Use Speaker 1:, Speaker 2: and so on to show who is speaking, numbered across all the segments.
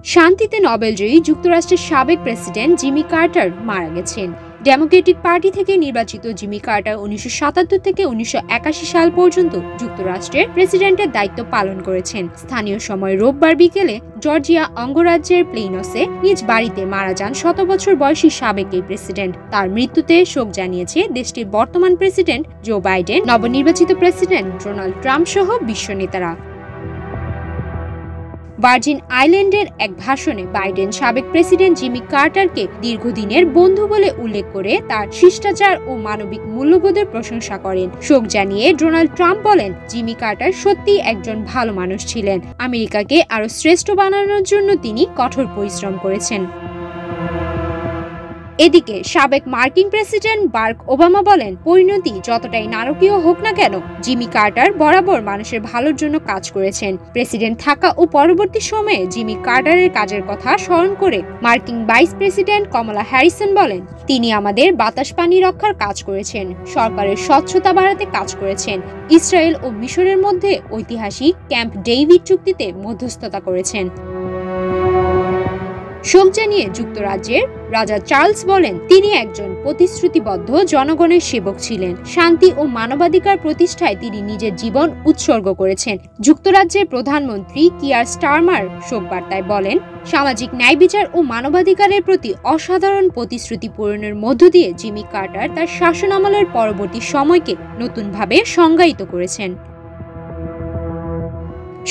Speaker 1: শান্তিতে নোবেলজয়ী যুক্তরাষ্ট্রের সাবেক প্রেসিডেন্ট জিমি কার্টার মারা গেছেন। ডেমোক্রেটিক পার্টি থেকে নির্বাচিত জিমি কার্টার 1977 থেকে 1981 সাল পর্যন্ত যুক্তরাষ্ট্রের প্রেসিডেন্টের দায়িত্ব পালন করেছেন। স্থানীয় সময় রোববার বিকেলে জর্জিয়া অঙ্গরাজ্যের প্লেইনসে নিজ বাড়িতে মারা যান 100 বছর বয়সী সাবেক এই প্রেসিডেন্ট। তার মৃত্যুতে শোক জানিয়েছে দেশটির বর্তমান প্রেসিডেন্ট জো বাইডেন, নবনির্বাচিত প্রেসিডেন্ট ডোনাল্ড ট্রাম্প সহ বিশ্ব নেতারা। ভার্জিন আইল্যান্ডের এক ভাষণে বাইডেন সাবেক প্রেসিডেন্ট জিমি কার্টারকে দীর্ঘদিনের বন্ধু বলে উল্লেখ করে তার শিষ্টাচার ও মানবিক মূল্যবোধের প্রশংসা করেন। শোক জানিয়ে ডোনাল্ড ট্রাম্প বলেন, জিমি কার্টার সত্যিই একজন ভালো মানুষ ছিলেন। আমেরিকাকে আরো শ্রেষ্ঠ বানানোর জন্য তিনি কঠোর পরিশ্রম করেছেন। এদিকে সাবেক মার্কিন প্রেসিডেন্ট বারাক ওবামা বলেন, পরিণতি যতটাই নারকীয় হোক না কেন, জিমি কার্টার বরাবর মানুষের ভালোর জন্য কাজ করেছেন। প্রেসিডেন্ট থাকা ও পরবর্তী সময়ে জিমি কার্টারের কাজের কথা স্মরণ করে মার্কিন ভাইস প্রেসিডেন্ট কমলা হ্যারিসন বলেন, তিনি আমাদের বাতাস পানি রক্ষার কাজ করেছেন, সরকারের স্বচ্ছতা বাড়াতে কাজ করেছেন, ইসরায়েল ও মিশরের মধ্যে ঐতিহাসিক ক্যাম্প ডেভিড চুক্তিতে মধ্যস্থতা করেছেন। শোক জানিয়ে যুক্তরাজ্যের রাজা চার্লস বলেন, তিনি একজন প্রতিশ্রুতিবদ্ধ জনগণের সেবক ছিলেন। শান্তি ও মানবাধিকার প্রতিষ্ঠায় তিনি নিজের জীবন উৎসর্গ করেছেন। যুক্তরাজ্যের প্রধানমন্ত্রী কিয়ার স্টারমার শোক বার্তায় বলেন, সামাজিক ন্যায় বিচার ও মানবাধিকারের প্রতি অসাধারণ প্রতিশ্রুতি পূরণের মধ্য দিয়ে জিমি কার্টার তার শাসনামলের পরবর্তী সময়কে নতুনভাবে সংজ্ঞায়িত করেছেন।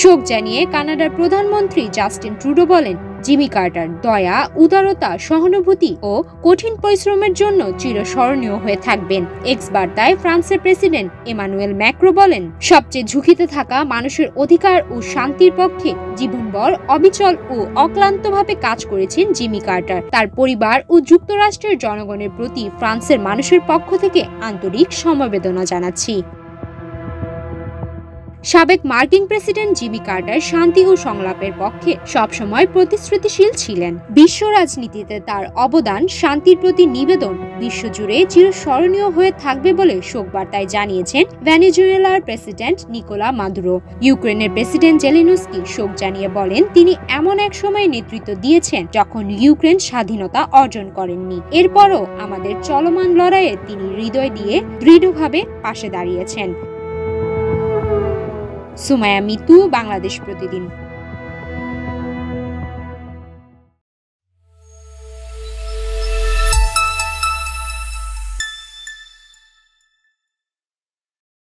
Speaker 1: শোক জানিয়ে কানাডার প্রধানমন্ত্রী জাস্টিন ট্রুডো বলেন, জিমি কার্টার দয়া, উদারতা, সহানুভূতি ও কঠিন পরিশ্রমের জন্য চিরস্মরণীয় হয়ে থাকবেন। এক্স বার্তায় ফ্রান্সের প্রেসিডেন্ট এমানুয়েল ম্যাক্রো বলেন, সবচেয়ে ঝুঁকিতে থাকা মানুষের অধিকার ও শান্তির পক্ষে জীবনভর অবিচল ও অক্লান্তভাবে কাজ করেছেন জিমি কার্টার। তার পরিবার ও যুক্তরাষ্ট্রের জনগণের প্রতি ফ্রান্সের মানুষের পক্ষ থেকে আন্তরিক সমবেদনা জানাচ্ছি। সাবেক মার্কিন প্রেসিডেন্ট জিমি কার্টার শান্তি ও সংলাপের পক্ষে সবসময় প্রতিশ্রুতিশীল ছিলেন। বিশ্ব রাজনীতিতে তার অবদান, শান্তির প্রতি নিবেদন বিশ্বজুড়ে চিরস্মরণীয় হয়ে থাকবে বলে শোকবার্তায় জানিয়েছেন ভেনেজুয়েলার প্রেসিডেন্ট নিকোলা মাদুরো। ইউক্রেনের প্রেসিডেন্ট জেলেনস্কি শোক জানিয়ে বলেন, তিনি এমন এক সময় নেতৃত্ব দিয়েছেন যখন ইউক্রেন স্বাধীনতা অর্জন করেননি। এরপরও আমাদের চলমান লড়াইয়ে তিনি হৃদয় দিয়ে দৃঢ়ভাবে পাশে দাঁড়িয়েছেন। সুমাইয়া মিতু, বাংলাদেশ প্রতিদিন।